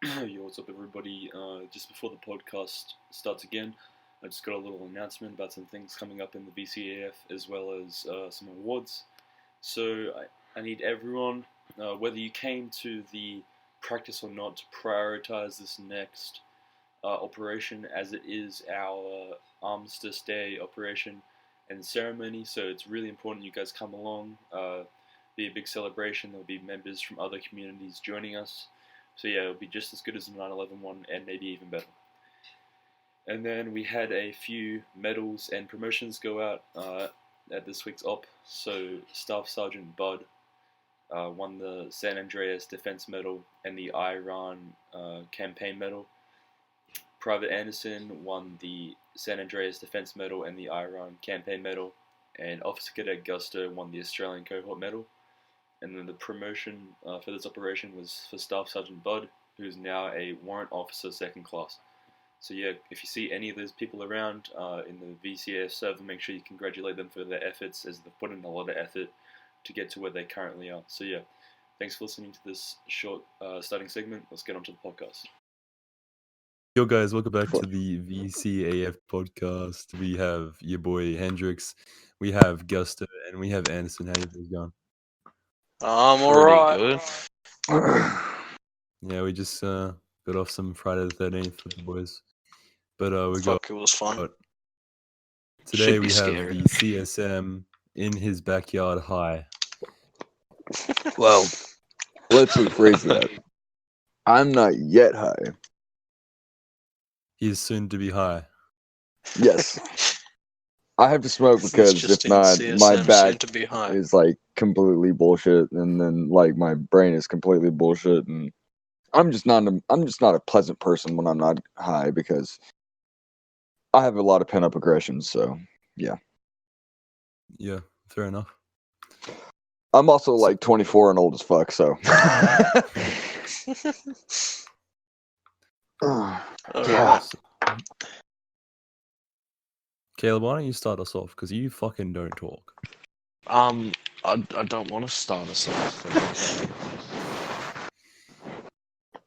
Yo, what's up, everybody? Just before the podcast starts again, I just got a little announcement about some things coming up in the VCAF as well as some awards. So I need everyone, whether you came to the practice or not, to prioritize this next operation, as it is our Armistice Day operation and ceremony. So it's really important you guys come along. Be a big celebration. There'll be members from other communities joining us. So yeah, it'll be just as good as the 9/11 one, and maybe even better. And then we had a few medals and promotions go out at this week's op. So Staff Sergeant Bud won the San Andreas Defense Medal and the Iran Campaign Medal. Private Anderson won the San Andreas Defense Medal and the Iran Campaign Medal. And Officer Cadet Gusto won the Australian Cohort Medal. And then the promotion for this operation was for Staff Sergeant Bud, who is now a Warrant Officer 2nd Class. So yeah, if you see any of those people around in the VCAF server, make sure you congratulate them for their efforts, as they've put in a lot of effort to get to where they currently are. So yeah, thanks for listening to this short starting segment. Let's get on to the podcast. Yo guys, welcome back to the VCAF podcast. We have your boy Hendrix, we have Gusto, and we have Anderson. How you guys going? I'm alright. Good. Yeah, we just got off some Friday the 13th with the boys. But we Fuck, it was fun. Today Should be we have scary. the CSM in his backyard high. Well, let's rephrase that. I'm not yet high. He is soon to be high. Yes. I have to smoke It's because just if not, in my CSM, back soon to be high. is like completely bullshit, and then like my brain is completely bullshit, and I'm just not a pleasant person when I'm not high because I have a lot of pent up aggression. So yeah. Yeah, fair enough. I'm also like 24 and old as fuck. So. Alright. Caleb, why don't you start us off? Because you fucking don't talk. I don't want to start us off.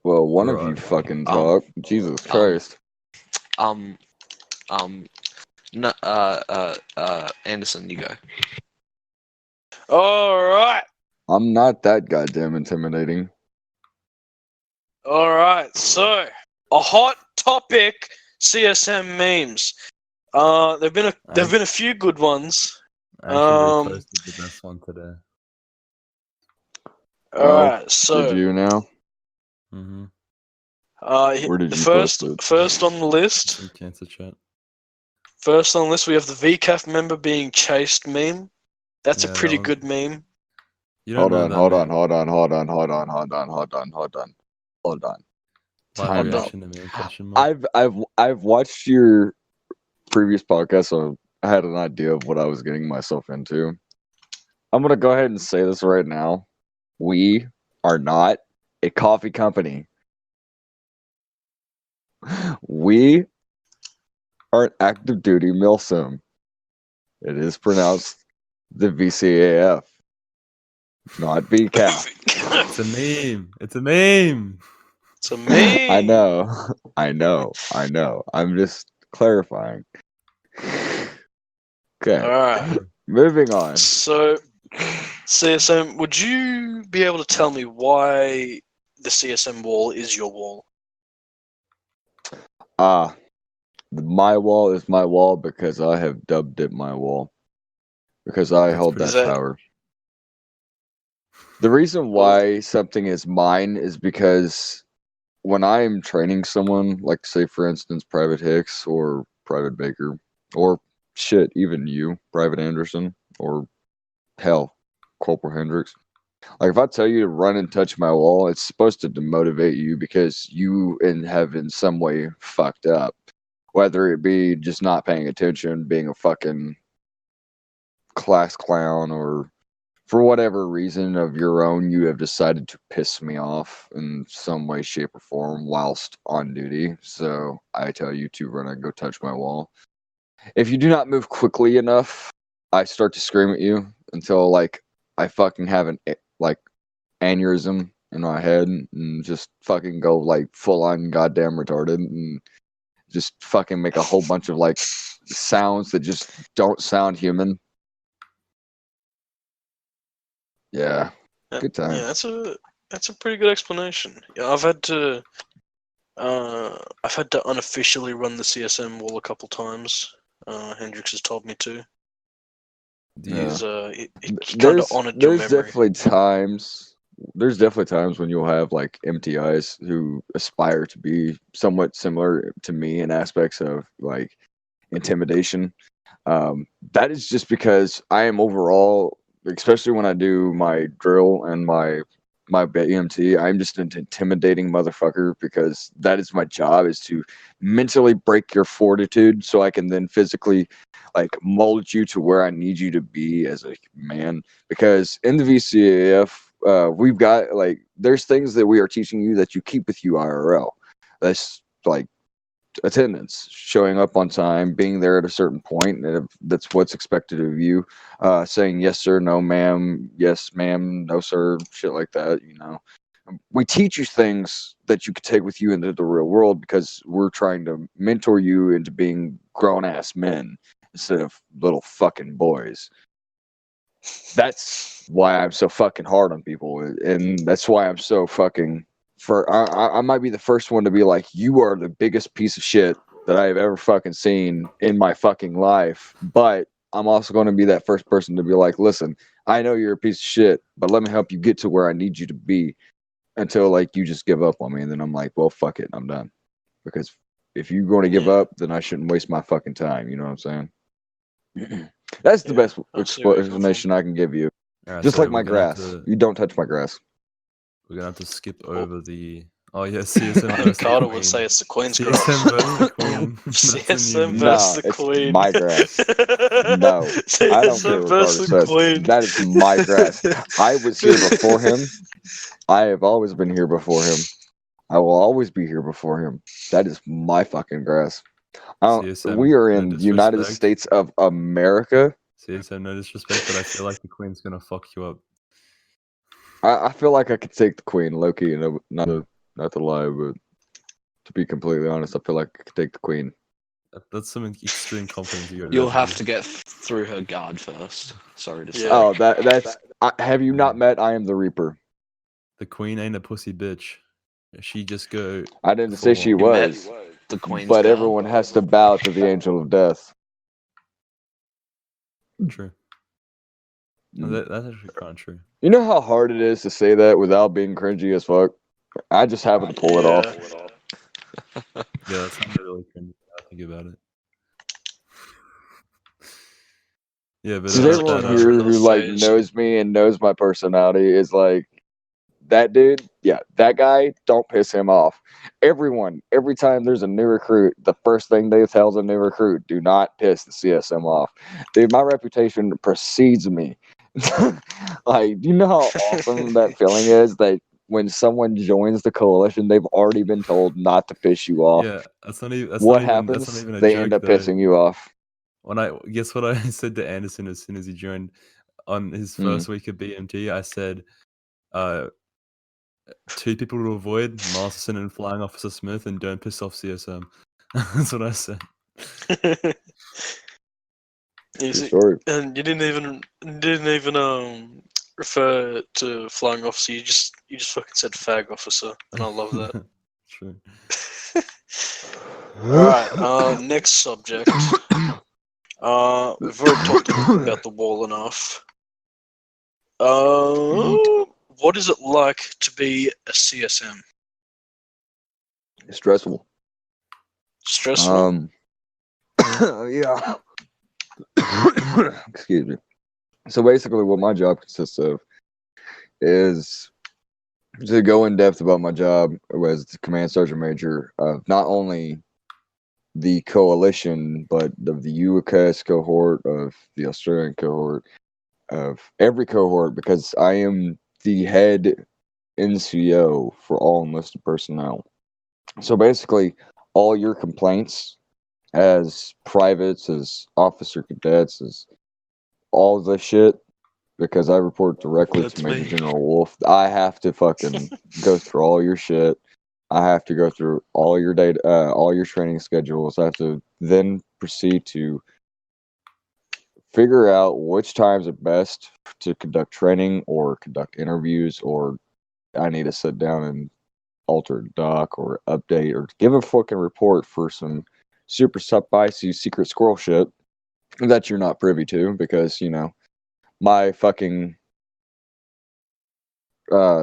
Well, one of Right. you fucking talk. Jesus Christ. Anderson, you go. Alright. I'm not that goddamn intimidating. Alright, so a hot topic, CSM memes. There've been a few good ones. I actually posted the best one today. Alright, so Did you now? Mm-hmm. Where did the you first post it? first on the list. In cancer chat. First on the list, we have the VCAF member being chased meme. That's Yeah, a that pretty one's- good meme. You don't know that, Hold man. on. My Time reaction to me, question mark. I've watched your previous podcast, so I had an idea of what I was getting myself into. I'm gonna go ahead and say this right now. We are not a coffee company. We are an active duty milsim. It is pronounced the VCAF, not VCAF. It's a meme. It's a meme. It's a meme. I know. I'm just clarifying. Okay, Alright. moving on. So, CSM, would you be able to tell me why the CSM wall is your wall? My wall is my wall because I have dubbed it my wall. Because I hold pretty that sad. power. The reason why something is mine is because when I'm training someone, like say for instance Private Hicks or Private Baker, or shit, even you, Private Anderson, or hell, Corporal Hendricks. Like if I tell you to run and touch my wall, it's supposed to demotivate you because you have in some way fucked up. Whether it be just not paying attention, being a fucking class clown, or for whatever reason of your own, you have decided to piss me off in some way, shape, or form whilst on duty. So I tell you to run and go touch my wall. If you do not move quickly enough, I start to scream at you until like I fucking have an like aneurysm in my head and just fucking go like full on goddamn retarded and just fucking make a whole bunch of like sounds that just don't sound human. Yeah, good time. Yeah, that's a pretty good explanation. Yeah, I've had to unofficially run the CSM wall a couple times. Hendrix has told me to. Yeah. He kind of honored your memory. There's definitely times when you'll have like MTIs who aspire to be somewhat similar to me in aspects of like intimidation. That is just because I am overall, especially when I do my drill and my BMT, I'm just an intimidating motherfucker because that is my job, is to mentally break your fortitude so I can then physically like mold you to where I need you to be as a man. Because in the VCAF, we've got like there's things that we are teaching you that you keep with you IRL. That's like attendance, showing up on time, being there at a certain point, and if that's what's expected of you. Saying yes sir, no ma'am, yes ma'am, no sir, shit like that. You know, we teach you things that you could take with you into the real world because we're trying to mentor you into being grown ass men instead of little fucking boys. That's why I'm so fucking hard on people, and that's why I'm so fucking. I might be the first one to be like, you are the biggest piece of shit that I have ever fucking seen in my fucking life. But I'm also going to be that first person to be like, listen, I know you're a piece of shit, but let me help you get to where I need you to be, until like you just give up on me. And then I'm like, well, fuck it, I'm done. Because if you're going to give up, then I shouldn't waste my fucking time. You know what I'm saying? That's the best explanation I can give you. Alright, Just so like my we're gonna have grass. to- You don't touch my grass. We're gonna have to skip over the. Oh yeah, CSM I versus think the Carter Queen. would say it's the Queen's CSM grass. versus the Queen. That's a CSM new- versus Nah, the it's Queen. my grass. No, I don't care CSM what Carter versus the says. Queen. That is my grass. I was here before him. I have always been here before him. I will always be here before him. That is my fucking grass. CSM, We are no in the United disrespect. States of America. CSM, no disrespect, but I feel like the Queen's gonna fuck you up. I feel like I could take the Queen, Loki, and not to lie, but to be completely honest, I feel like I could take the Queen. That's some extreme confidence you got. You'll have to get through her guard first. Sorry to say. Yeah. Oh, that's. Have you not met I Am the Reaper? The Queen ain't a pussy bitch. She just go. I didn't say she full on. was, The Queen's but girl. everyone has to bow to the Angel of Death. True. No, that's actually kind of true. You know how hard it is to say that without being cringy as fuck? I just happen to pull it off. Yeah, that's not really cringy. I think about it. Yeah, but So everyone that, here who like phase. knows me and knows my personality is like, that dude, yeah, that guy, don't piss him off. Everyone, every time there's a new recruit, the first thing they tell the new recruit, do not piss the CSM off. Dude, my reputation precedes me. Like, you know how awesome that feeling is that when someone joins the coalition, they've already been told not to piss you off. Yeah, that's not even. That's What not even, happens? That's not even a They joke, end up though. pissing you off. When I guess what I said to Anderson as soon as he joined on his first week of BMT, I said, 2 people to avoid: Masterson and Flying Officer Smith, and don't piss off CSM. That's what I said. Easy. Story. And you didn't even refer to flying officer. You just fucking said fag officer, and I love that. True. Alright, next subject. We've already talked about the wall enough. What is it like to be a CSM? Stressful. Stressful? Yeah. Excuse me. So basically, what my job consists of is to go in depth about my job as the command sergeant major of not only the coalition, but of the UCAS cohort, of the Australian cohort, of every cohort, because I am the head NCO for all enlisted personnel. So basically, all your complaints as privates, as officer cadets, as all the shit because I report directly That's to Major me. General Wolf. I have to fucking go through all your shit. I have to go through all your data, all your training schedules. I have to then proceed to figure out which times are best to conduct training or conduct interviews, or I need to sit down and alter a doc or update or give a fucking report for some super spicy secret squirrel shit that you're not privy to because, you know, my fucking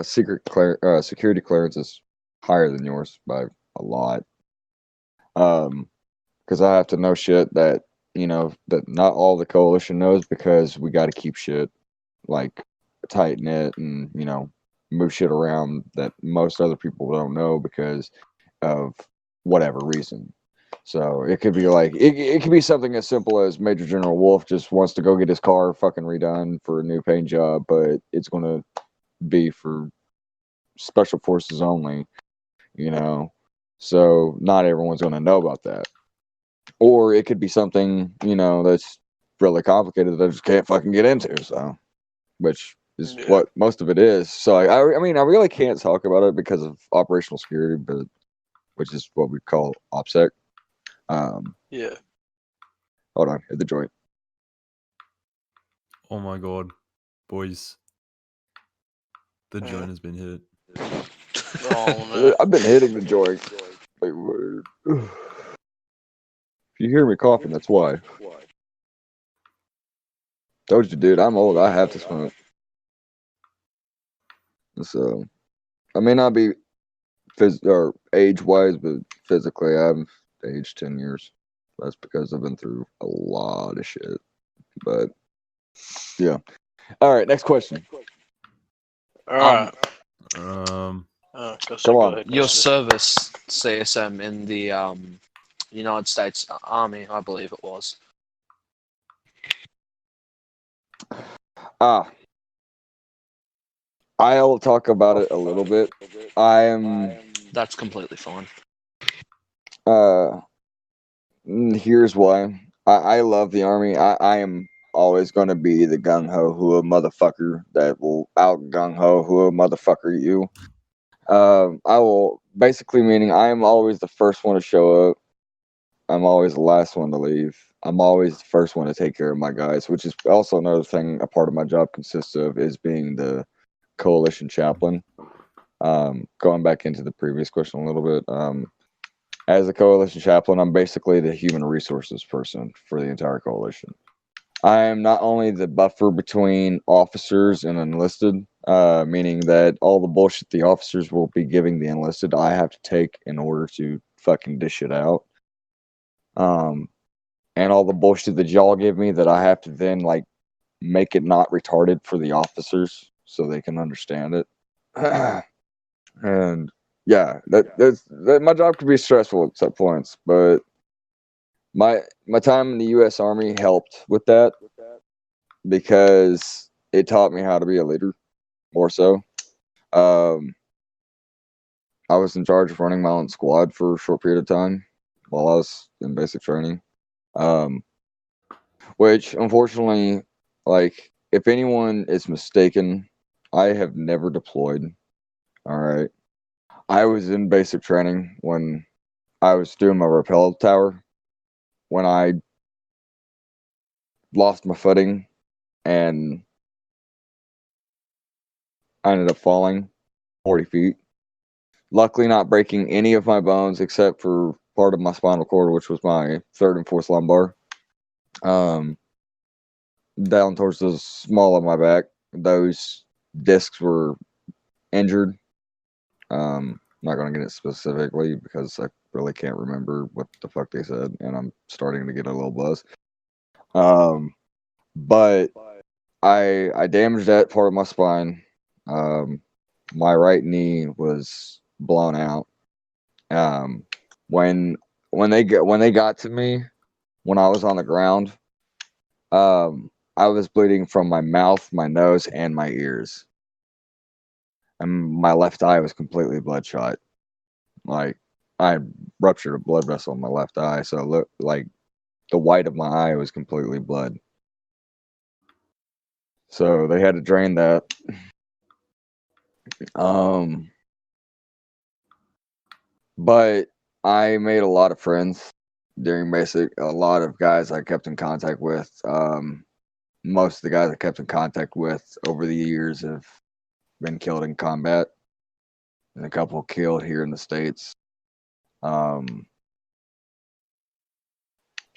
security clearance is higher than yours by a lot. Because I have to know shit that, you know, that not all the coalition knows because we got to keep shit like tight knit and, you know, move shit around that most other people don't know because of whatever reason. So it could be like it could be something as simple as Major General Wolf just wants to go get his car fucking redone for a new paint job, but it's gonna be for special forces only, you know. So not everyone's gonna know about that. Or it could be something, you know, that's really complicated that I just can't fucking get into. So, which is what most of it is. So I mean, I really can't talk about it because of operational security, but which is what we call OPSEC. Yeah. Hold on, hit the joint. Oh my god, boys, the Yeah. joint has been hit. Oh no. I've been hitting the joint. Wait, word. If you hear me coughing, that's why. Told you, dude, I'm old. I have to smoke. So, I may not be or age-wise, but physically, I'm aged 10 years. That's because I've been through a lot of shit. But, yeah. All right, next question. All right. Um, Come on. Your service, CSM, in the United States Army, I believe it was. I'll talk about it a little bit. I am. That's completely fine. Here's why. I love the Army. I am always going to be the gung ho who a motherfucker that will out gung ho who a motherfucker you. I will basically meaning I am always the first one to show up. I'm always the last one to leave. I'm always the first one to take care of my guys, which is also another thing. A part of my job consists of is being the coalition chaplain. Going back into the previous question a little bit. As a coalition chaplain, I'm basically the human resources person for the entire coalition. I am not only the buffer between officers and enlisted, meaning that all the bullshit the officers will be giving the enlisted, I have to take in order to fucking dish it out. And all the bullshit that y'all give me that I have to then like make it not retarded for the officers so they can understand it. And yeah, that my job could be stressful at some points, but my time in the U.S. Army helped with that because it taught me how to be a leader more so. I was in charge of running my own squad for a short period of time while I was in basic training. Which unfortunately, like, if anyone is mistaken, I have never deployed. All right. I was in basic training when I was doing my rappel tower when I lost my footing and I ended up falling 40 feet. Luckily, not breaking any of my bones except for part of my spinal cord, which was my third and fourth lumbar. Down towards the small of my back, those discs were injured. Not going to get it specifically because I really can't remember what the fuck they said, and I'm starting to get a little buzz. But I damaged that part of my spine. My right knee was blown out. When they got to me when I was on the ground, I was bleeding from my mouth, my nose, and my ears. And my left eye was completely bloodshot. Like I ruptured a blood vessel in my left eye, so it looked like the white of my eye was completely blood. So they had to drain that. But I made a lot of friends during basic. A lot of guys I kept in contact with. Most of the guys I kept in contact with over the years have been killed in combat, and a couple killed here in the States.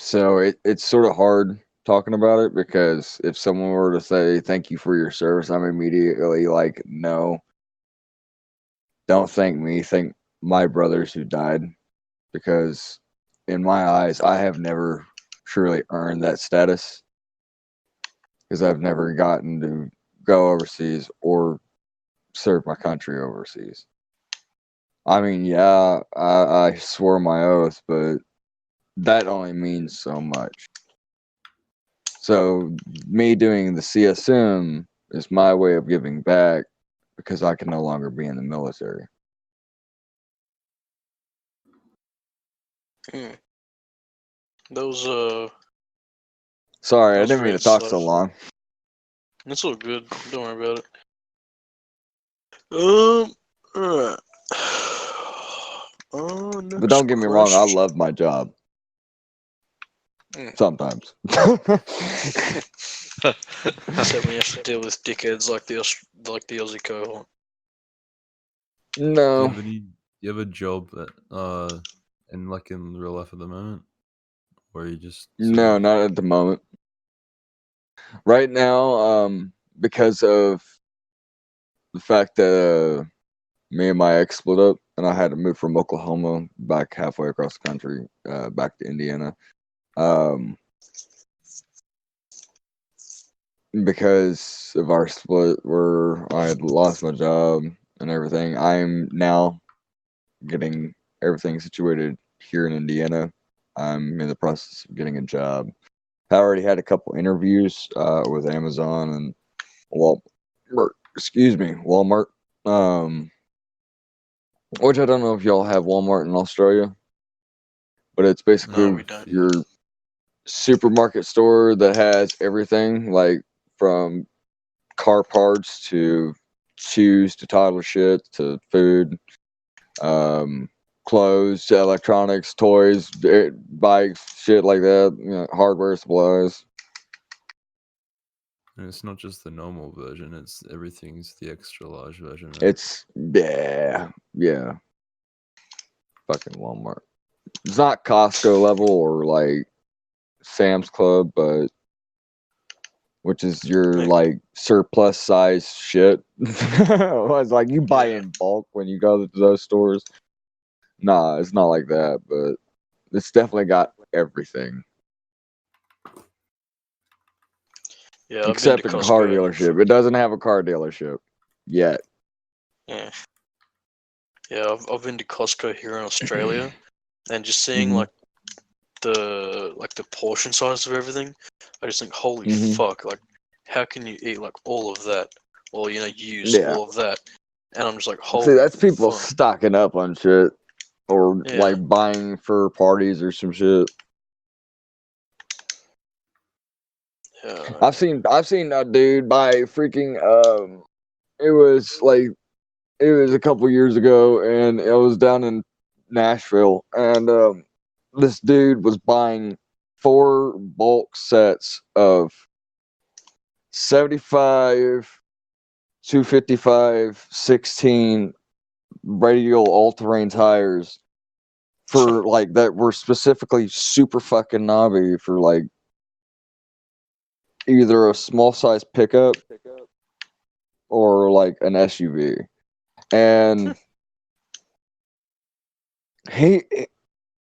So it's sort of hard talking about it, because if someone were to say thank you for your service, I'm immediately like, no, don't thank me, thank my brothers who died, because in my eyes, I have never truly earned that status, because I've never gotten to go overseas or serve my country overseas. I mean, yeah, I swore my oath, but that only means so much. So me doing the CSM is my way of giving back, because I can no longer be in the military. Those Sorry, I Those didn't mean to red talk so slugs. long. It's all good. Don't worry about it. Alright. But don't get me wrong, I love my job. Sometimes. Except when you have to deal with dickheads like the Aussie cohort. No. Do you have a job that in real life at the moment? Or you just No, not at the moment. Right now, because of the fact that me and my ex split up, and I had to move from Oklahoma back halfway across the country, back to Indiana. Because of our split, where I had lost my job and everything, I'm now getting everything situated here in Indiana. I'm in the process of getting a job. I already had a couple interviews with Amazon and Walmart. Which I don't know if y'all have Walmart in Australia, but it's basically No, we don't. your supermarket store that has everything, like from car parts to shoes to toddler shit to food, clothes to electronics, toys, bikes, shit like that, hardware supplies. And it's not just the normal version, it's everything's the extra large version. Right? It's yeah. Fucking Walmart. It's not Costco level or like Sam's Club, but which is your like surplus size shit. It's like you buy in bulk when you go to those stores. Nah, it's not like that, but it's definitely got everything. Yeah, Except a car dealership. It doesn't have a car dealership yet. Yeah. Yeah, I've been to Costco here in Australia, and just seeing Mhm. like the portion size of everything, I just think, holy Mhm. fuck! Like, how can you eat like all of that, or use all of that? And I'm just like, holy. See, that's people fuck. stocking up on shit, or Yeah. like buying for parties or some shit. Yeah. I've seen a dude buy freaking it was a couple years ago, and it was down in Nashville, and this dude was buying 4 bulk sets of 75, 255, 16 radial all-terrain tires for like that were specifically super fucking knobby for like either a small size pickup or like an SUV. And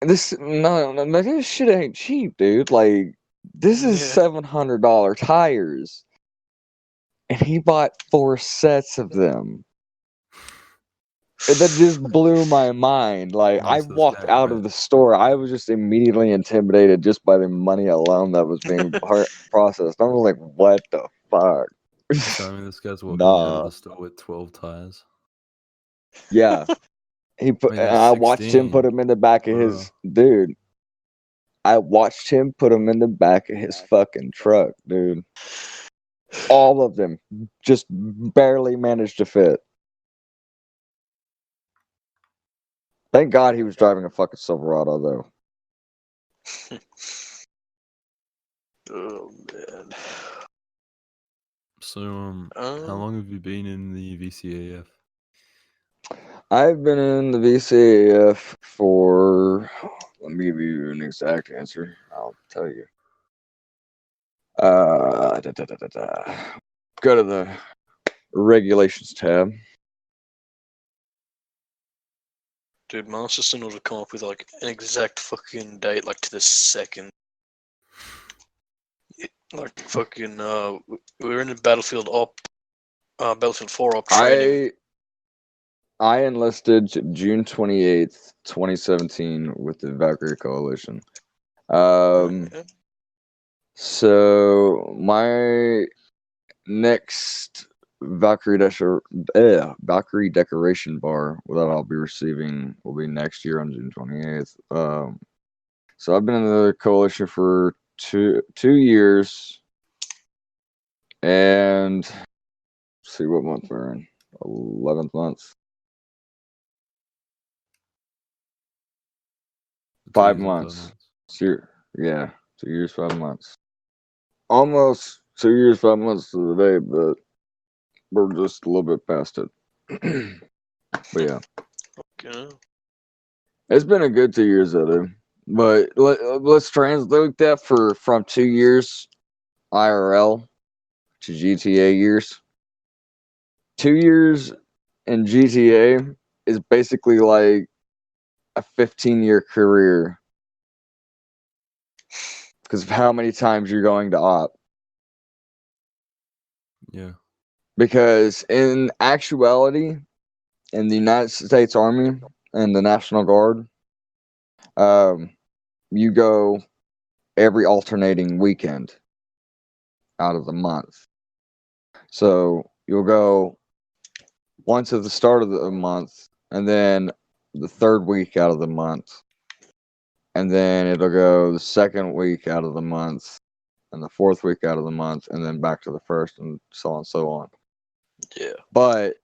this shit ain't cheap, dude. Like, this is $700 tires, and he bought 4 sets of them. And that just blew my mind. Like, I walked out of the store, I was just immediately intimidated just by the money alone that was being processed. I was like, what the fuck? So, I mean, this guy's walking out of the store with 12 tires. Yeah. I watched him put them in the back of his dude. I watched him put them in the back of his fucking truck, dude. All of them just barely managed to fit. Thank God he was driving a fucking Silverado, though. Oh man. So, how long have you been in the VCAF? I've been in the VCAF for. Let me give you an exact answer. I'll tell you. Go to the regulations tab. Dude, my sister would have come up with like an exact fucking date, like to the second. Like fucking, we were in the Battlefield 4 op training. I enlisted June 28th, 2017 with the Valkyrie Coalition. Okay. So my next Valkyrie decoration bar that I'll be receiving will be next year on June 28th. So I've been in the coalition for two years, and let's see what month we're in. 11th month. 5 months. Yeah, 2 years, 5 months. Almost 2 years, 5 months to the day, but we're just a little bit past it. But yeah. Okay. It's been a good 2 years, though. But let's translate that from 2 years IRL to GTA years. 2 years in GTA is basically like a 15-year career because of how many times you're going to op. Yeah. Because in actuality, in the United States Army and the National Guard, you go every alternating weekend out of the month. So you'll go once at the start of the month, and then the third week out of the month, and then it'll go the second week out of the month, and the fourth week out of the month, and then back to the first, and so on and so on. Yeah. But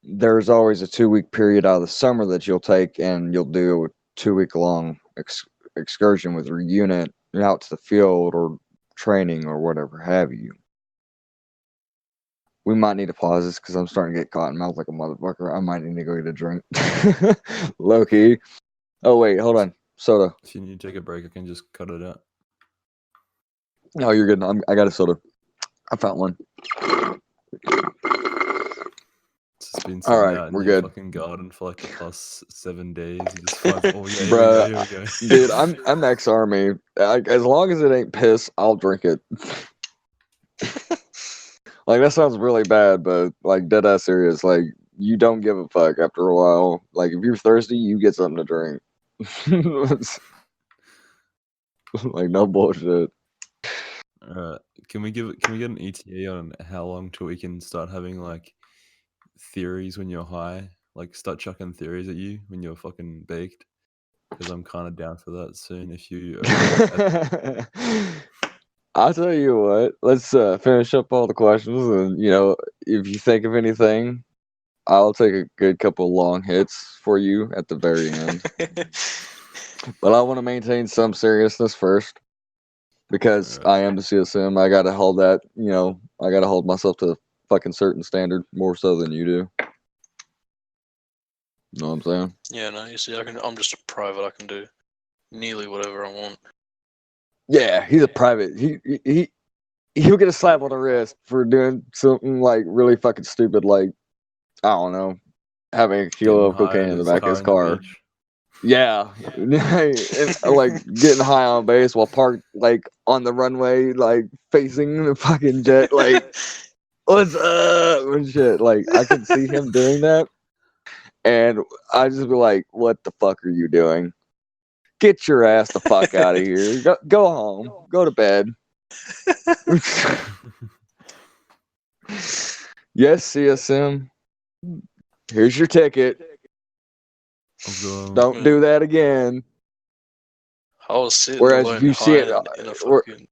there's always a 2-week period out of the summer that you'll take, and you'll do a 2-week long excursion with your unit out to the field or training or whatever have you. We might need to pause this because I'm starting to get cotton mouth like a motherfucker. I might need to go get a drink. Low key. Oh wait, hold on. Soda. If you need to take a break, I can just cut it out. No, you're good. I got a soda. I found one. It's just been All sitting right, out in we're your good. fucking garden for like the past 7 days. You just find, oh yeah, Bruh, here we go. Dude, I'm ex-army. As long as it ain't piss, I'll drink it. Like, that sounds really bad, but like dead ass serious. Like, you don't give a fuck after a while. Like, if you're thirsty, you get something to drink. Like, no bullshit. Can we get an ETA on how long till we can start having like theories when you're high? Like start chucking theories at you when you're fucking baked? Because I'm kind of down for that soon. If you, I'll tell you what. Let's finish up all the questions, and if you think of anything, I'll take a good couple long hits for you at the very end. But I want to maintain some seriousness first. Because Alright. I am the CSM, I gotta hold that, I gotta hold myself to a fucking certain standard more so than you do. Know what I'm saying? Yeah, no, you see, I'm just a private. I can do nearly whatever I want. Yeah, he's a private. He'll get a slap on the wrist for doing something like really fucking stupid, like I don't know, having a kilo of cocaine in the back of his car. Yeah, and, like getting high on base while parked like on the runway, like facing the fucking jet, like what's up and shit. Like I could see him doing that, and I just be like, "What the fuck are you doing? Get your ass the fuck out of here! Go home. Go to bed." Yes, CSM. Here's your ticket. Don't do that again. I was sitting Whereas alone if you see it, in a fucking...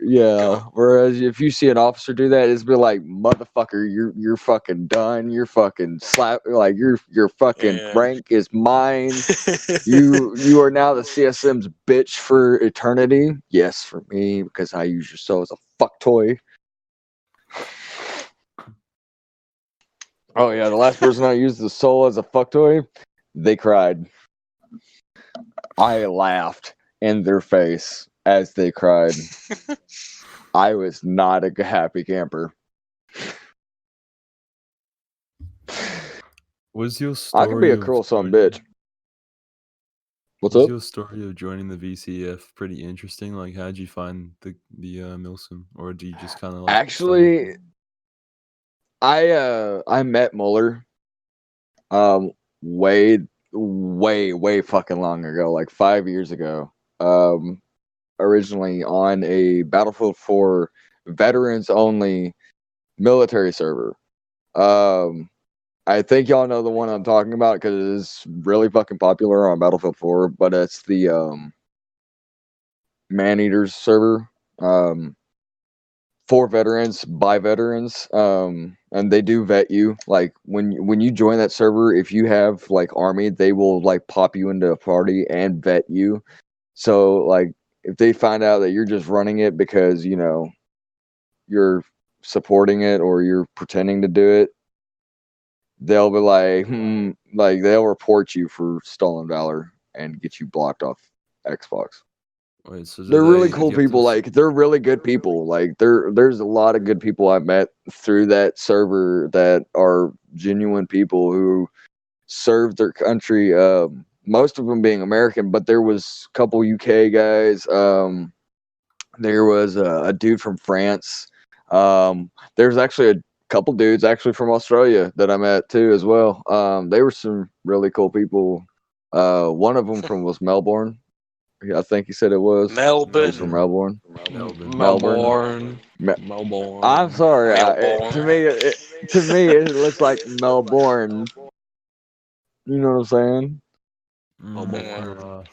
Yeah. Whereas if you see an officer do that, it's be like, motherfucker, you're fucking done. You're fucking slap. Like your fucking Yeah. rank is mine. You are now the CSM's bitch for eternity. Yes, for me because I use your soul as a fuck toy. Oh yeah, the last person I used the soul as a fuck toy, they cried. I laughed in their face as they cried. I was not a happy camper. Was your story I could be a of cruel son of a joining- bitch. What's Was up? your story of joining the VCF pretty interesting? Like, how'd you find the Milsim, or do you just kind of like Actually, I met Mueller way way fucking long ago, like 5 years ago. Originally on a Battlefield 4 veterans only military server. I think y'all know the one I'm talking about because it's really fucking popular on Battlefield 4, but it's the Man-Eaters server. For veterans by veterans, and they do vet you. Like when you join that server, if you have like army, they will like pop you into a party and vet you. So like if they find out that you're just running it because you're supporting it or you're pretending to do it, they'll be like like they'll report you for stolen valor and get you blocked off Xbox. Wait, so do They're really they cool get to people. Like they're really good people. Like there's a lot of good people I met through that server that are genuine people who served their country. Most of them being American, but there was a couple UK guys. There was a dude from France. There's actually a couple dudes actually from Australia that I met too as well. They were some really cool people. One of them was Melbourne. I think he said it was. Melbourne. He's from Melbourne. Melbourne. Me- Melbourne. I'm sorry. Melbourne. To me, it looks like Melbourne. You know what I'm saying? Melbourne.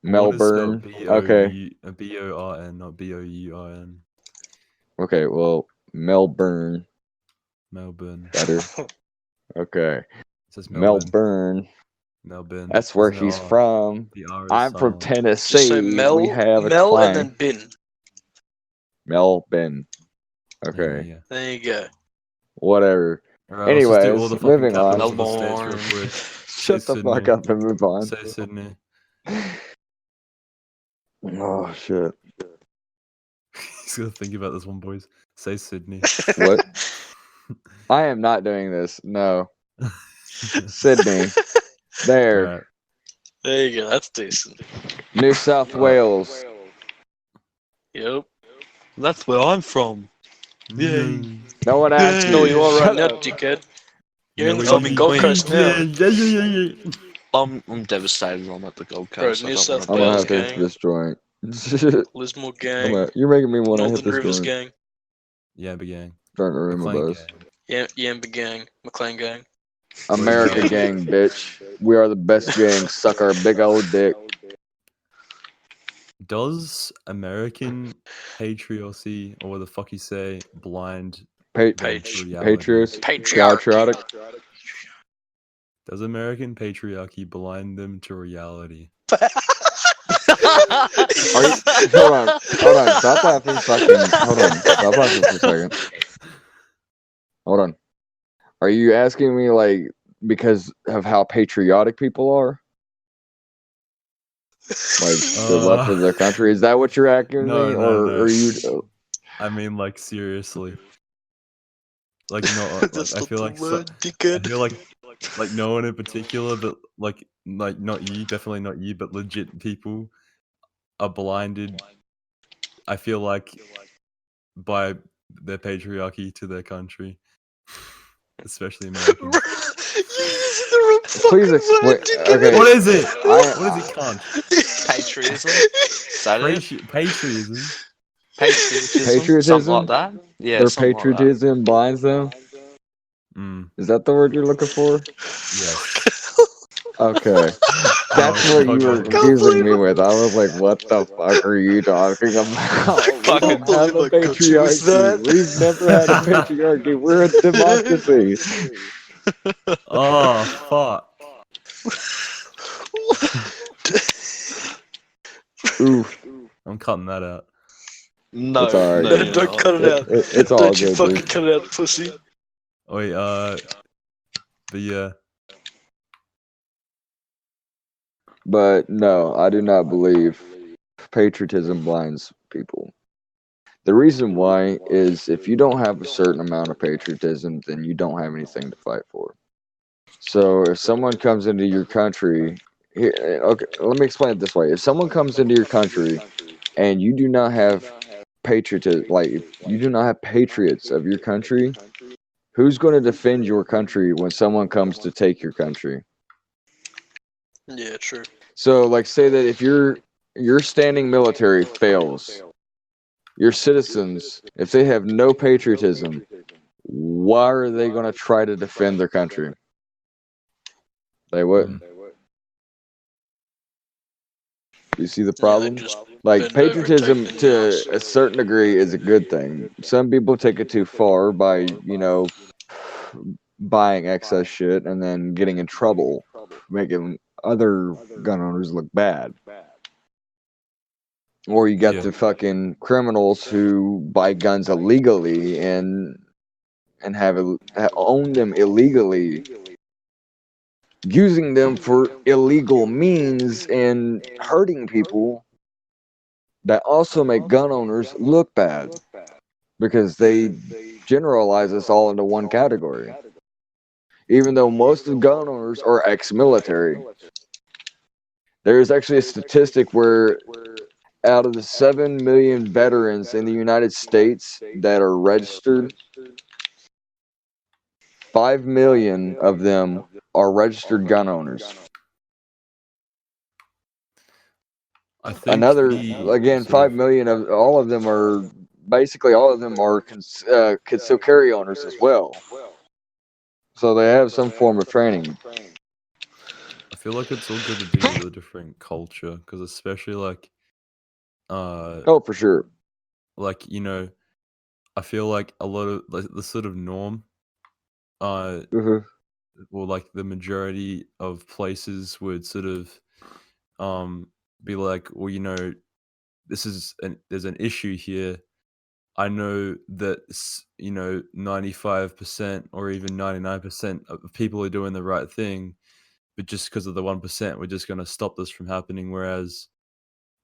Melbourne. Okay. B-O-R-N, not B-O-U-R-N. Okay. Well, Melbourne. Melbourne. Better. Okay. It says Melbourne. Melbourne. That's where Isn't it he's R? from. The R is I'm from silent. Tennessee. Just say Mel, we have a Mel, clang. and then bin. Melbourne. Okay. Yeah. There you go. Whatever. Alright, let's just do all Anyways, the fucking moving on. capitals of the states real Melbourne. quick. Shut Say the fuck Sydney. up and move on. Say Sydney. Oh shit. He's gonna think about this one, boys. Say Sydney. What? I am not doing this. No. Sydney. There. Alright. There you go. That's decent. New South Wales. Yep. That's where I'm from. Yay. No one asked No, you. you are right Shut now, up. dickhead. You're in the Yeah, fucking Gold Coast now. Yeah. I'm devastated. I'm at the Gold Bro, Coast. New I don't South I'm wanna gonna Wales have to gang. hit this joint. Lismore gang. You're making me want to hit Northern this Rivers joint. gang. Yeah, big gang. Starting to ruin my McLean buzz. gang. Yamba gang. McLean gang. America gang, bitch. We are the best gang. Suck our big old dick. Does American patriocy, or what the fuck you say, blind Pa- them to reality? Patriots. Patriarchy. Patriotic. Does American patriarchy blind them to reality? Are you, hold on. Stop laughing. Hold on. Stop laughing for a second. Hold on. Are you asking me like because of how patriotic people are? Like the love for their country? Is that what you're asking No, me, no, or no. are you? I mean, like, seriously. Like, not. That's Like, I not feel the like word, I dickhead. feel like no one in particular, but like not you, definitely not you, but legit people are blinded. I feel like by their patriarchy to their country, especially Americans. Please explain. Okay. What is it? I- What is it, cunt? Patriotism? Is that it? Patriotism. Patriotism? Something like that? Yeah, Their something like that. patriotism blinds them. Mm, Is that the word you're looking for? yes. Okay. That's Oh, what you fuck were off. confusing me with. I was like, what the fuck are you talking about? We Fucking don't have a believe I got you with patriarchy. that. We've never had a patriarchy. We're a democracy. Oh, fuck. Oof. I'm cutting that out. No, It's alright. no, No, you're don't not. cut it out. It's all Don't you good, fucking dude. cut it out, pussy. Wait, but yeah. But no, I do not believe patriotism blinds people. The reason why is if you don't have a certain amount of patriotism, then you don't have anything to fight for. So if someone comes into your country, here, okay, let me explain it this way. If someone comes into your country and you do not have patriotism, like if you do not have patriots of your country, who's going to defend your country when someone comes to take your country? Yeah, true. So like say that if your standing military fails, your citizens, if they have no patriotism, why are they going to try to defend their country? They wouldn't. You see the problem? Yeah, Like bend over and take patriotism the to nails. a certain degree is a good thing. Some people take it too far by, buying excess shit and then getting in trouble, making other gun owners look bad. Or you got Yeah. the fucking criminals who buy guns illegally and own them illegally, using them for illegal means and hurting people that also make gun owners look bad because they generalize us all into one category. Even though most of gun owners are ex-military. There is actually a statistic where out of the 7 million veterans in the United States that are registered, 5 million of them are registered gun owners. I think Another, the again, sort 5 of million of all of them are concealed carry owners as well. So they have some form of training. I feel like it's all got to do with a different culture, because especially Oh, for sure. I feel like a lot of the sort of norm, Mhm. or like the majority of places would sort of be like, well, there's an issue here. I know that 95% or even 99% of people are doing the right thing, but just because of the 1%, we're just going to stop this from happening. Whereas,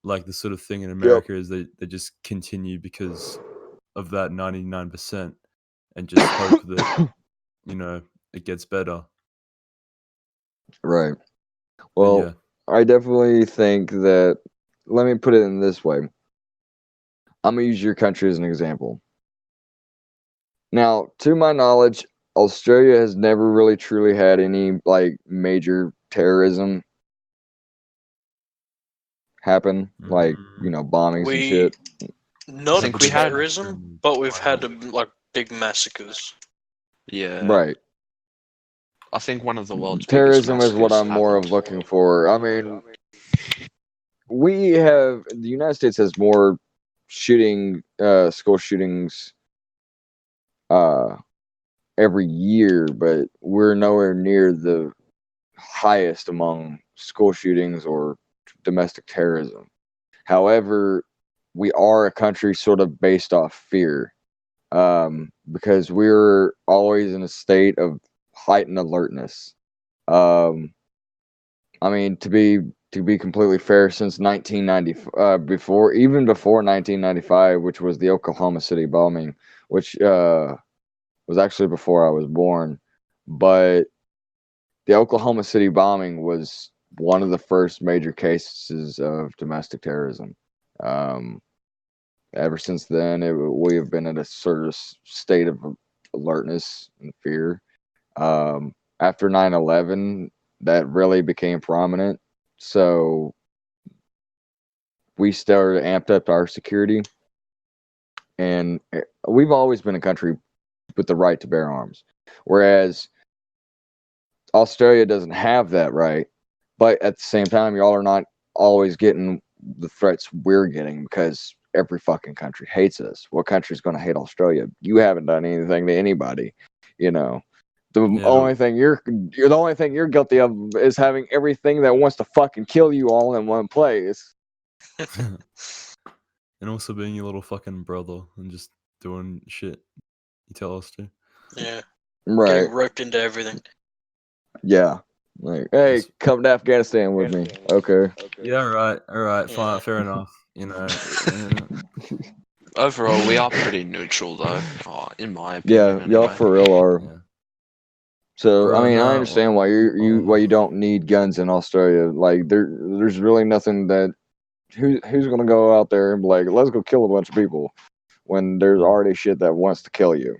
like the sort of thing in Yep. America is they just continue because of that 99% and just hope that it gets better. Right. But Well, yeah, I definitely think that, let me put it in this way. I'm going to use your country as an example. Now, to my knowledge, Australia has never really truly had any like major terrorism happen, like, bombings and We shit. not think we had- terrorism, but we've had like big massacres. Yeah. Right. I think one of the world's Terrorism biggest is what I'm massacres more of happened. looking for. I mean, the United States has more school shootings every year, but we're nowhere near the highest among school shootings or domestic terrorism. However, we are a country sort of based off fear, because we're always in a state of heightened alertness. I mean, to be completely fair, since 1990, before 1995, which was the Oklahoma City bombing, which was actually before I was born, but the Oklahoma City bombing was one of the first major cases of domestic terrorism. Um, Ever since then, we have been in a sort of state of alertness and fear. After 9/11, that really became prominent. So we started amped up our security. And we've always been a country with the right to bear arms. Whereas Australia doesn't have that right. But at the same time, y'all are not always getting the threats we're getting because every fucking country hates us. What country's going to hate Australia? You haven't done anything to anybody, you know. The only thing you're the only thing you're guilty of is having everything that wants to fucking kill you all in one place. And also being your little fucking brother and just doing shit you tell us to. Yeah. Right. Getting roped into everything. Yeah. Like, hey, Yes. come to Afghanistan with me. Okay. Yeah, all right, fine, Yeah. fair enough. You know, Overall, we are pretty neutral, though, in my Yeah, opinion. y'all Anyway. for real are. yeah. So Bro, I mean, I no, understand why why you don't need guns in Australia. Like there's really nothing that who's gonna go out there and be like, let's go kill a bunch of people when there's already shit that wants to kill you.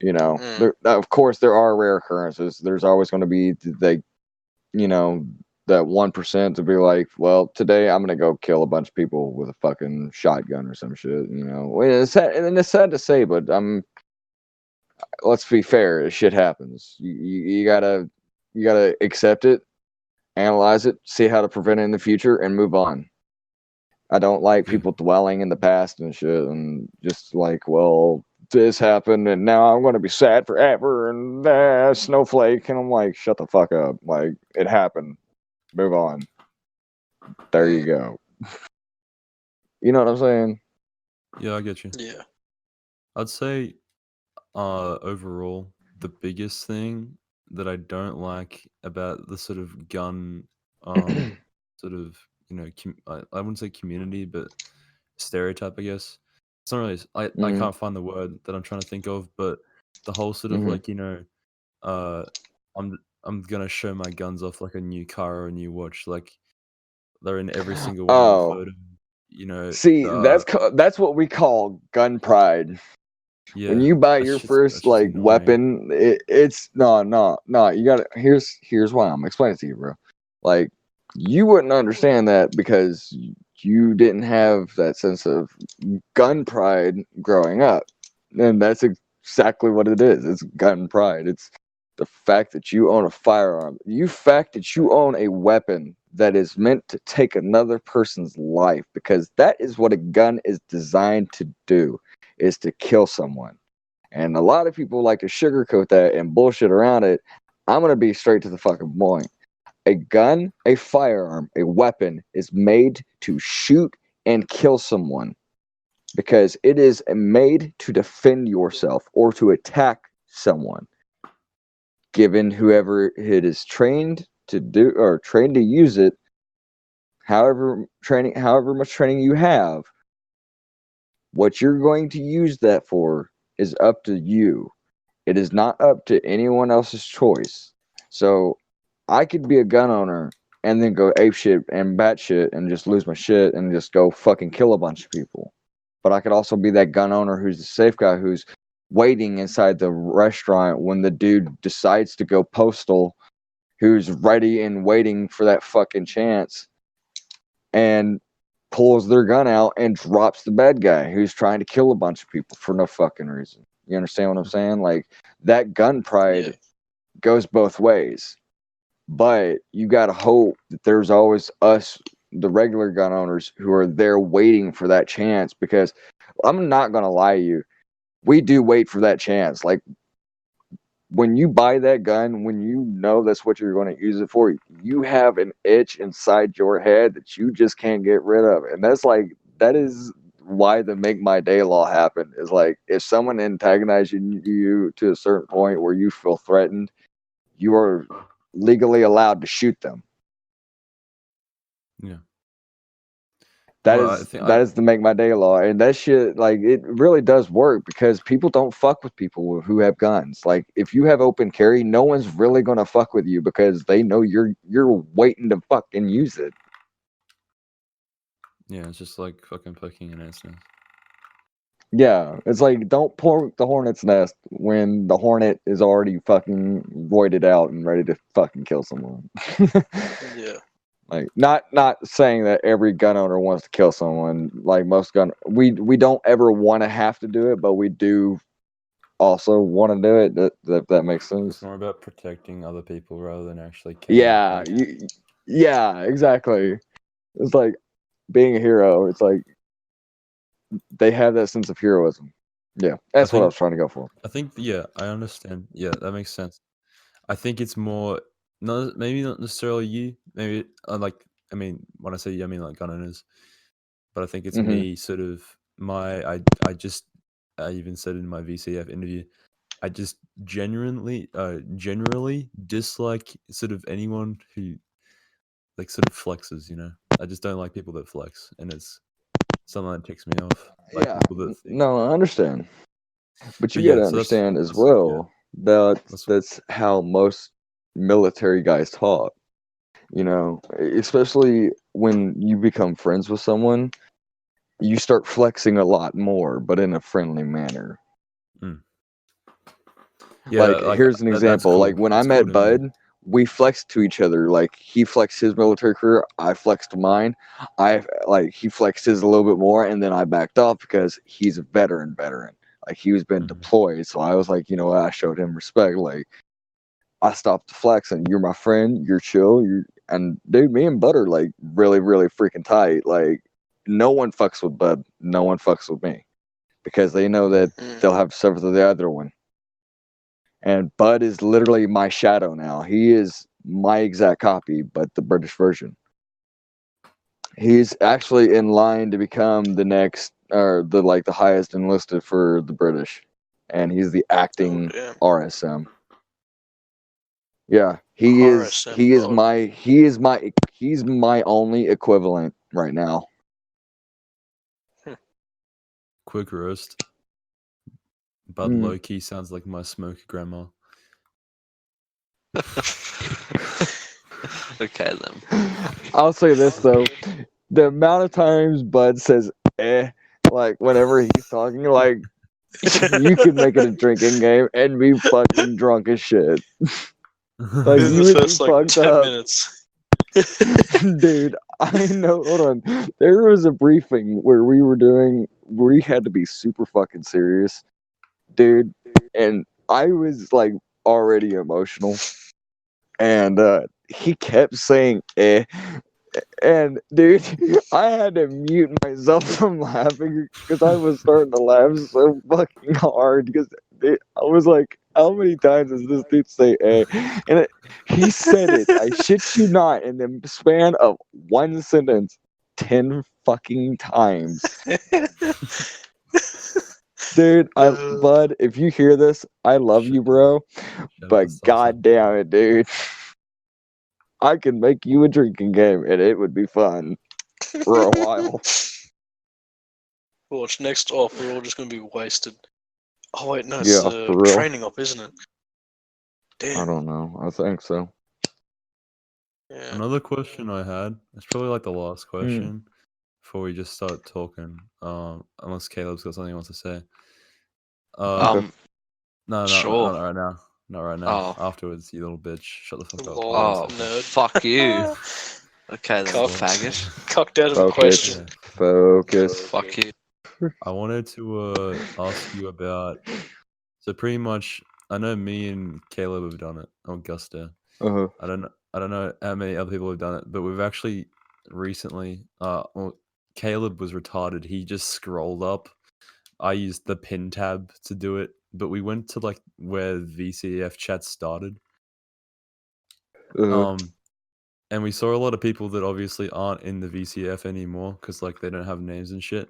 You know, of course there are rare occurrences. There's always going to be you know, that 1% to be like, well, today I'm gonna go kill a bunch of people with a fucking shotgun or some shit. You know, well, it's sad to say, but let's be fair. Shit happens. You gotta accept it, analyze it, see how to prevent it in the future, and move on. I don't like people dwelling in the past and shit, and just like, well, this happened, and now I'm gonna be sad forever, and snowflake, and I'm like, shut the fuck up. Like, it happened. Move on. There you go. You know what I'm saying? Yeah, I get you. Yeah. I'd say, overall, the biggest thing that I don't like about the sort of gun, sort of, you know, I wouldn't say community, but stereotype, I guess. It's not really. I can't find the word that I'm trying to think of, but the whole sort of like, you know, uh, I'm gonna show my guns off like a new car or a new watch, like they're in every single one of the photos. You know, See, that's what we call gun pride. yeah. When you buy that your shit's- first that's just like annoying. weapon, it's no. You gotta here's why I'm explaining it to you, bro. Like you wouldn't understand that because you didn't have that sense of gun pride growing up, and that's exactly what it is. It's gun pride. It's the fact that you own a firearm. Fact that you own a weapon that is meant to take another person's life, because that is what a gun is designed to do, is to kill someone. And a lot of people like to sugarcoat that and bullshit around it. I'm going to be straight to the fucking point. A gun, a firearm, a weapon is made to shoot and kill someone because it is made to defend yourself or to attack someone. Given whoever it is trained to do or trained to use it, however much training you have, what you're going to use that for is up to you. It is not up to anyone else's choice. So I could be a gun owner and then go ape shit and bat shit and just lose my shit and just go fucking kill a bunch of people. But I could also be that gun owner who's the safe guy who's waiting inside the restaurant when the dude decides to go postal, who's ready and waiting for that fucking chance and pulls their gun out and drops the bad guy who's trying to kill a bunch of people for no fucking reason. You understand what I'm saying? Like, that gun pride goes both ways. But you got to hope that there's always us, the regular gun owners, who are there waiting for that chance, because I'm not going to lie to you. We do wait for that chance. Like, when you buy that gun, when you know that's what you're going to use it for, you have an itch inside your head that you just can't get rid of. And that is why the make my day law happened. Is like, if someone antagonizes you to a certain point where you feel threatened, you are legally allowed to shoot them. Yeah. That Well, is the make my day law, and that shit, like, it really does work because people don't fuck with people who have guns. Like, if you have open carry, no one's really gonna fuck with you because they know you're waiting to fucking use it. Yeah, it's just like fucking poking an ant's nest. Yeah, it's like, don't poke the hornet's nest when the hornet is already fucking roided out and ready to fucking kill someone. Yeah. Like, not saying that every gun owner wants to kill someone. Like, most we don't ever want to have to do it, but we do also want to do it. That makes sense. It's more about protecting other people rather than actually killing. Yeah, Yeah, exactly. It's like being a hero. It's like they have that sense of heroism. Yeah, that's what I think- was trying to go for. I think, yeah, I understand. Yeah, that makes sense. I think it's more, maybe not necessarily you. Maybe, I mean, when I say you, I mean like gun owners. But I think it's Mhm. me sort of, I even said in my VCF interview, I just generally dislike sort of anyone who like sort of flexes, you know. I just don't like people that flex, and it's something that ticks me off. Like Yeah, people that think. no, I understand. But you But yeah, gotta so understand as yeah, well that that's that's how most military guys talk. You know, especially when you become friends with someone, you start flexing a lot more, but in a friendly manner. yeah, Like, like here's an that's example. Like, cool. when I It's cool met to me. Bud, we flexed to each other. Like, he flexed his military career, I flexed mine. He flexed his a little bit more, and then I backed off because he's a veteran. Like, he was been Mhm. deployed. So I was like, you know what? I showed him respect. Like, I stopped flexing. You're my friend. You're chill. And dude, me and Bud are like really, really freaking tight. Like, no one fucks with Bud. No one fucks with me because they know that they'll have to suffer to the other one. And Bud is literally my shadow now. He is my exact copy, but the British version. He's actually in line to become the next, or the highest enlisted for the British, and he's the acting damn. RSM. Yeah, he is. RSM He is Bud. my. He is my. He's my only equivalent right now. Quick roast. Bud Mm. low key sounds like my smoky grandma. Okay then. I'll say this though, the amount of times Bud says like whenever he's talking, like you could make it a drinking game and be fucking drunk as shit. Like Within you the would be first like fucked 10 up. minutes. Dude, I know. Hold on. There was a briefing where we had to be super fucking serious, dude. And I was like already emotional. And he kept saying and dude, I had to mute myself from laughing because I was starting to laugh so fucking hard because I was like, how many times does this dude say And he said it, I shit you not, in the span of one sentence 10 fucking times. Dude, Bud, if you hear this, I love you, bro. But god damn it, dude. I can make you a drinking game and it would be fun for a while. Watch next off, we're all just gonna be wasted. Oh wait, no, it's Yeah, the for real. training op, isn't it? Damn. I don't know. I think so. Yeah. Another question I had, it's probably like the last question before we just start talking. Unless Caleb's got something he wants to say. Um. No, Sure. not right now. Not right now. Oh. Afterwards, you little bitch. Shut the fuck up. Lol. Oh. Nerd. Fuck you. Okay then, Cock. faggot. Cocked out of the Focus. question. Focus. Fuck you. I wanted to ask you about. So pretty much, I know me and Caleb have done it. Augusta. Uh-huh. I don't know how many other people have done it, but we've actually recently. Well, Caleb was retarded. He just scrolled up. I used the pin tab to do it, but we went to like where VCF chat started. Uh-huh. And we saw a lot of people that obviously aren't in the VCF anymore because like they don't have names and shit.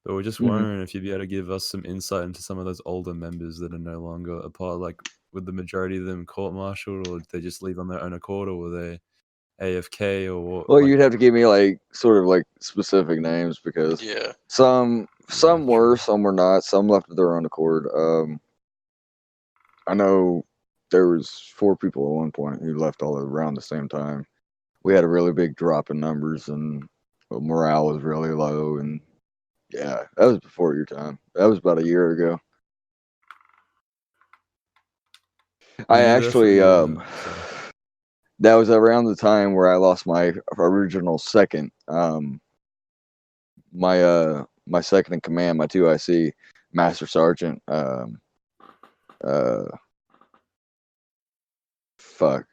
But we're just Mhm. wondering if you'd be able to give us some insight into some of those older members that are no longer a part. Like, with the majority of them court-martialed, or did they just leave on their own accord, or were they AFK, or what? Well, Like, you'd have to give me like sort of like specific names because Yeah. some true. were, some were not. Some left of their own accord. I know there was 4 people at one point who left all around the same time. We had a really big drop in numbers and morale was really low. And yeah, that was before your time. That was about a year ago. Were I you there for actually the? Sorry. that was around the time where I lost my original second. My second in command, my 2IC, Master Sergeant. Fuck.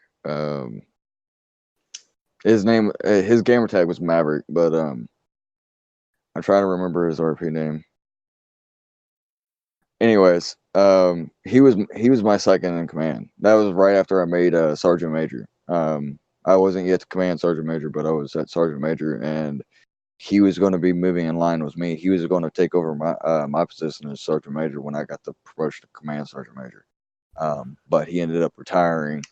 His gamer tag was Maverick, but I'm trying to remember his RP name. Anyways, he was my second in command. That was right after I made Sergeant Major. I wasn't yet to command Sergeant Major, but I was at Sergeant Major, and he was going to be moving in line with me. He was going to take over my position as Sergeant Major when I got the promotion to Command Sergeant Major. But he ended up retiring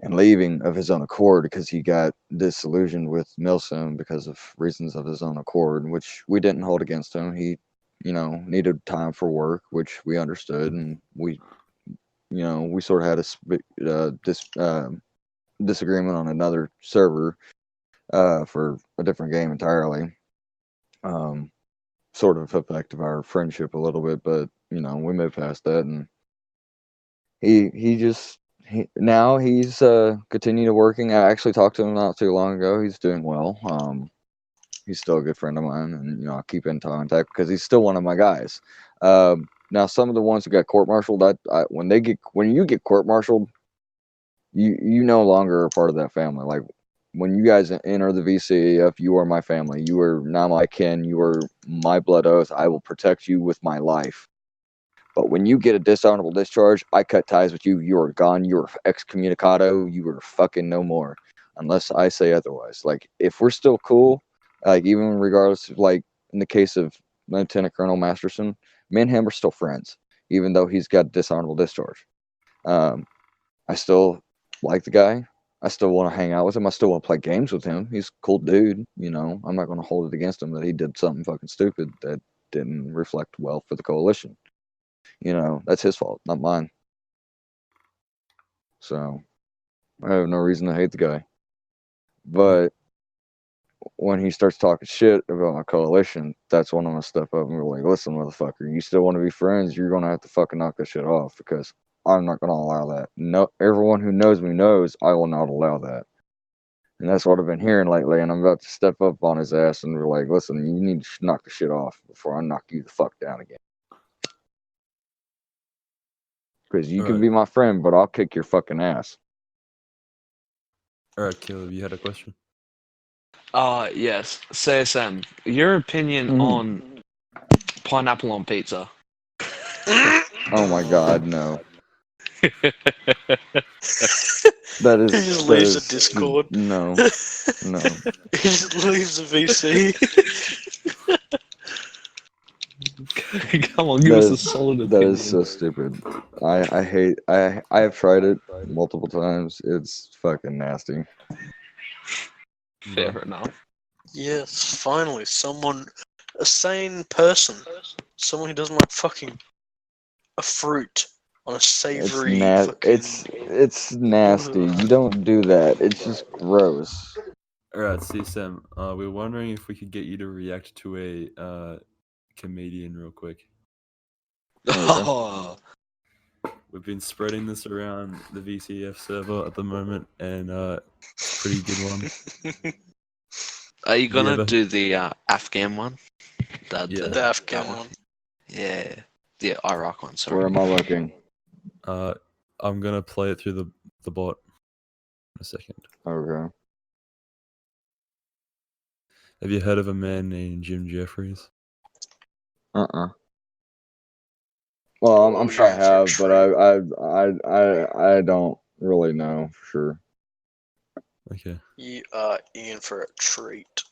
and leaving of his own accord because he got disillusioned with Milsim because of reasons of his own accord, which we didn't hold against him. He, needed time for work, which we understood, and we sort of had a disagreement on another server for a different game entirely. Sort of affected our friendship a little bit, but we moved past that, and now he's continued working. I actually talked to him not too long ago. He's doing well. He's still a good friend of mine, and I keep in contact because he's still one of my guys. Now, some of the ones who got court-martialed, when you get court-martialed, you no longer are part of that family. Like when you guys enter the VCAF, you are my family. You are now my kin. You are my blood oath. I will protect you with my life. But when you get a dishonorable discharge, I cut ties with you. You are gone. You are excommunicado. You are fucking no more, unless I say otherwise. Like if we're still cool, like even regardless of like in the case of Lieutenant Colonel Masterson, me and him are still friends, even though he's got a dishonorable discharge. I still like the guy. I still want to hang out with him. I still want to play games with him. He's a cool dude. I'm not going to hold it against him that he did something fucking stupid that didn't reflect well for the coalition. That's his fault, not mine. So I have no reason to hate the guy. But when he starts talking shit about my coalition, that's when I'm gonna step up and be like, listen, motherfucker, you still want to be friends? You're gonna have to fucking knock this shit off because I'm not gonna allow that. No, everyone who knows me knows I will not allow that. And that's what I've been hearing lately, and I'm about to step up on his ass and be like, listen, you need to knock the shit off before I knock you the fuck down again. Because you can be my friend, but I'll kick your fucking ass. All right, Caleb, you had a question? Yes. CSM, your opinion on pineapple on pizza? Oh my god, no. That is. He just leaves the Discord. No. He just leaves the VC. Come on, give us a solid opinion. That is so stupid. I have tried it multiple times. It's fucking nasty. Fair enough. Yes, finally, a sane person, someone who doesn't like fucking a fruit on a savory. It's nasty. You don't do that. It's just gross. Alright, CSM, we're wondering if we could get you to react to a comedian real quick. Oh. We've been spreading this around the VCF server at the moment, and it's a pretty good one. Are you gonna do the Afghan one? The Afghan one. Yeah, the Iraq one. Sorry. Where am I looking? I'm gonna play it through the bot in a second. Okay. Have you heard of a man named Jim Jeffries? Well, I'm sure I have, but I don't really know for sure. Okay. You are in for a treat.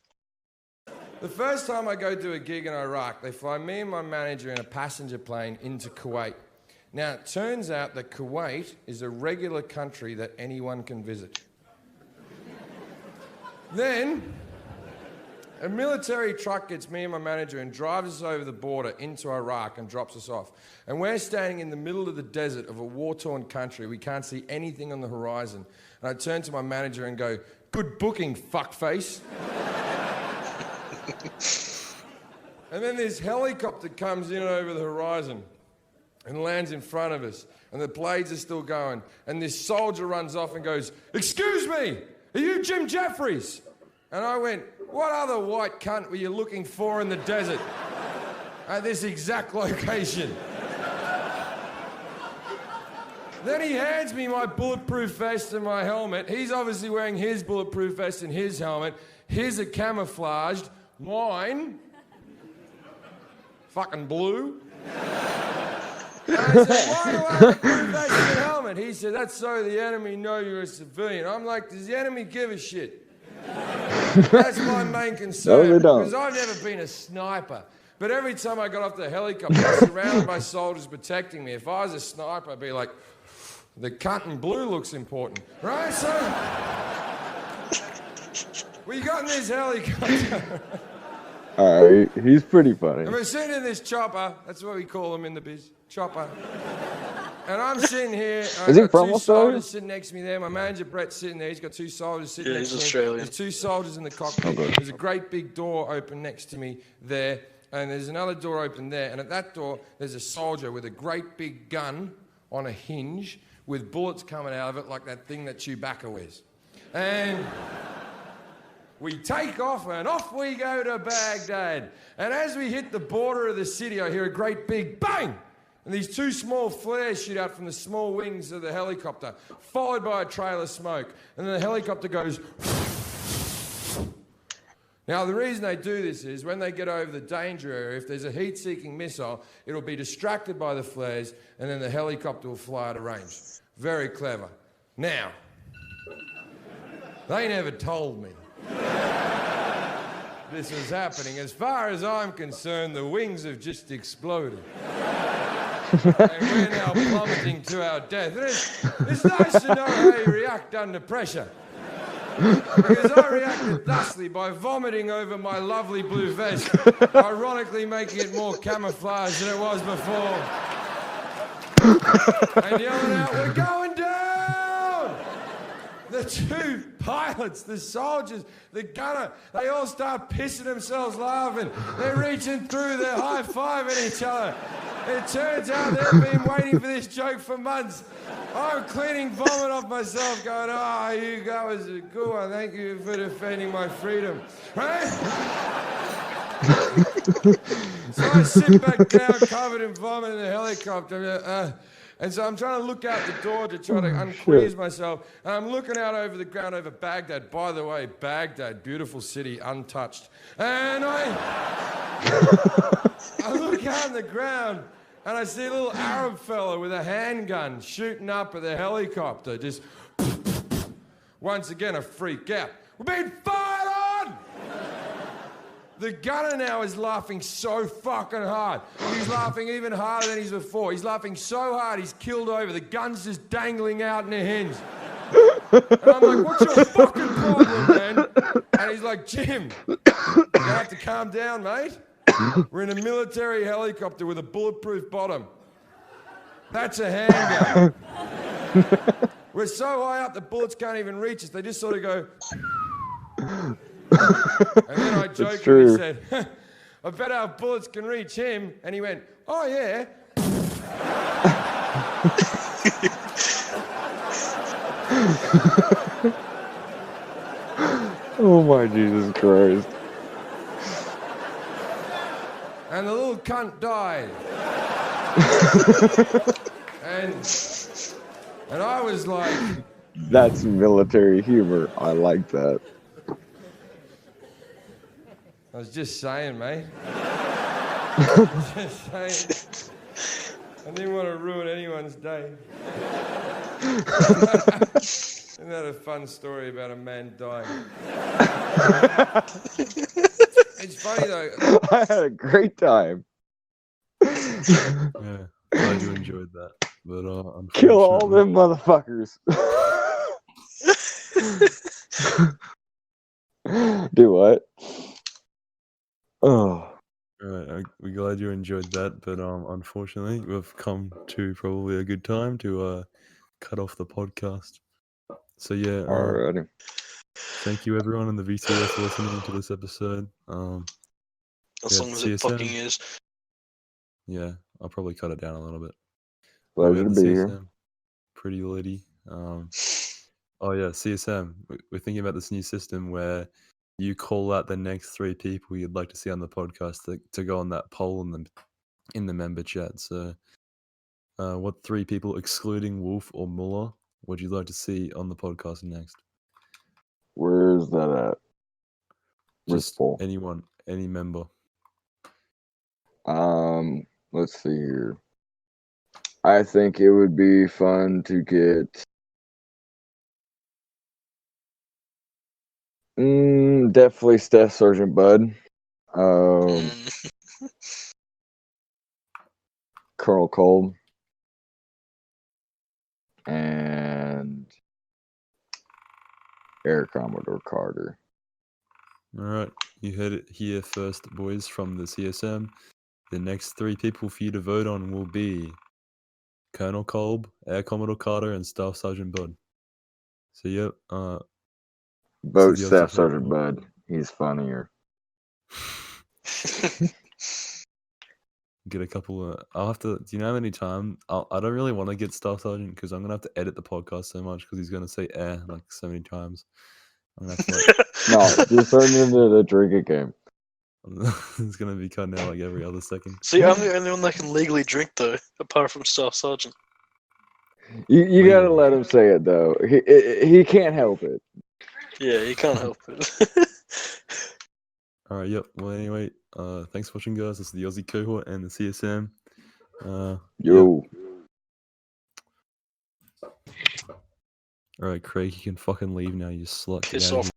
The first time I go do a gig in Iraq, they fly me and my manager in a passenger plane into Kuwait. Now, it turns out that Kuwait is a regular country that anyone can visit. Then, a military truck gets me and my manager and drives us over the border into Iraq and drops us off. And we're standing in the middle of the desert of a war-torn country. We can't see anything on the horizon. And I turn to my manager and go, "Good booking, fuckface." And then this helicopter comes in over the horizon and lands in front of us. And the blades are still going. And this soldier runs off and goes, "Excuse me, are you Jim Jeffries?" And I went, "What other white cunt were you looking for in the desert at this exact location?" Then he hands me my bulletproof vest and my helmet. He's obviously wearing his bulletproof vest and his helmet. His are camouflaged. Mine, fucking blue. And I said, why do I have a blue vest and a helmet? He said, that's so the enemy know you're a civilian. I'm like, does the enemy give a shit? That's my main concern. No, they don't. Because I've never been a sniper. But every time I got off the helicopter, I was surrounded by soldiers protecting me. If I was a sniper, I'd be like, the cunt in blue looks important. Right? So, we got in this helicopter. All right, he's pretty funny. And we're sitting in this chopper. That's what we call them in the biz. Chopper. And I'm sitting here. Is he I've got from two Australia? soldiers sitting next to me there. My manager Brett's sitting there. He's got two soldiers sitting Yeah, next he's to Australian. me. There's two soldiers in the cockpit. Okay. There's a great big door open next to me there. And there's another door open there. And at that door, there's a soldier with a great big gun on a hinge with bullets coming out of it like that thing that Chewbacca wears. And we take off and off we go to Baghdad. And as we hit the border of the city, I hear a great big bang! And these two small flares shoot out from the small wings of the helicopter, followed by a trail of smoke. And then the helicopter goes. Now, the reason they do this is when they get over the danger area, if there's a heat-seeking missile, it'll be distracted by the flares, and then the helicopter will fly at a range. Very clever. Now, they never told me this was happening. As far as I'm concerned, the wings have just exploded. And we're now plummeting to our death. And it's nice to know how you react under pressure. Because I reacted thusly by vomiting over my lovely blue vest, ironically making it more camouflage than it was before. And yelling out, we're going down! The two pilots, the soldiers, the gunner, they all start pissing themselves laughing. They're reaching through, they're high-fiving each other. It turns out they've been waiting for this joke for months. I'm cleaning vomit off myself going, you guys are a good one. Thank you for defending my freedom. Right? So I sit back down covered in vomit in the helicopter. And so I'm trying to look out the door to try to unqueeze myself. And I'm looking out over the ground over Baghdad. By the way, Baghdad, beautiful city, untouched. And I look out on the ground and I see a little Arab fella with a handgun shooting up at the helicopter. Just once again, a freak out. We're being fired on! The gunner now is laughing so fucking hard. He's laughing even harder than he's before. He's laughing so hard he's killed over. The gun's just dangling out in a hinge. And I'm like, what's your fucking problem, man? And he's like, Jim, you have to calm down, mate. We're in a military helicopter with a bulletproof bottom. That's a handgun. We're so high up the bullets can't even reach us. They just sort of go. And then I jokingly said, I bet our bullets can reach him. And he went, oh, yeah. Oh, my Jesus Christ. And the little cunt died. and I was like... That's military humor. I like that. I was just saying, mate. Just saying. I didn't want to ruin anyone's day. Isn't that a fun story about a man dying? It's funny though. I had a great time. Yeah, glad you enjoyed that. But Kill all unfortunately- them motherfuckers. Do what? Oh. Alright, we're glad you enjoyed that, but unfortunately, we've come to probably a good time to cut off the podcast. So yeah, Alrighty. thank you everyone in the VCAF for listening to this episode. As Yeah, long as see you it fucking soon. is. Yeah, I'll probably cut it down a little bit. Pleasure to With be the here. CSM, pretty lady. Oh yeah, CSM. We're thinking about this new system where you call out the next 3 people you'd like to see on the podcast to go on that poll in the member chat. So What 3 people, excluding Wolf or Muller, would you like to see on the podcast next? Where is that at? Where's Just Paul? anyone, any member. Let's see here. I think it would be fun to get definitely Staff Sergeant Bud. Colonel Kolb. And Air Commodore Carter. All right, you heard it here first, boys, from the CSM. The next 3 people for you to vote on will be Colonel Kolb, Air Commodore Carter, and Staff Sergeant Bud. So, yep. Vote the Staff Aussie Sergeant people. Bud. He's funnier. Get a couple of. I'll have to. Do you know how many times? I don't really want to get Staff Sergeant because I'm going to have to edit the podcast so much because he's going to say like so many times. I'm going to have to No, just turn it into the drinking game. it's going to be cutting out like every other second. See, I'm the only one that can legally drink, though, apart from Staff Sergeant. You gotta let him say it, though. He can't help it. Yeah, you can't help it. All right, yep. Well, anyway, thanks for watching, guys. This is the Aussie cohort and the CSM. Yo. All right, Craig, you can fucking leave now, you slut. Get Piss out of off. here.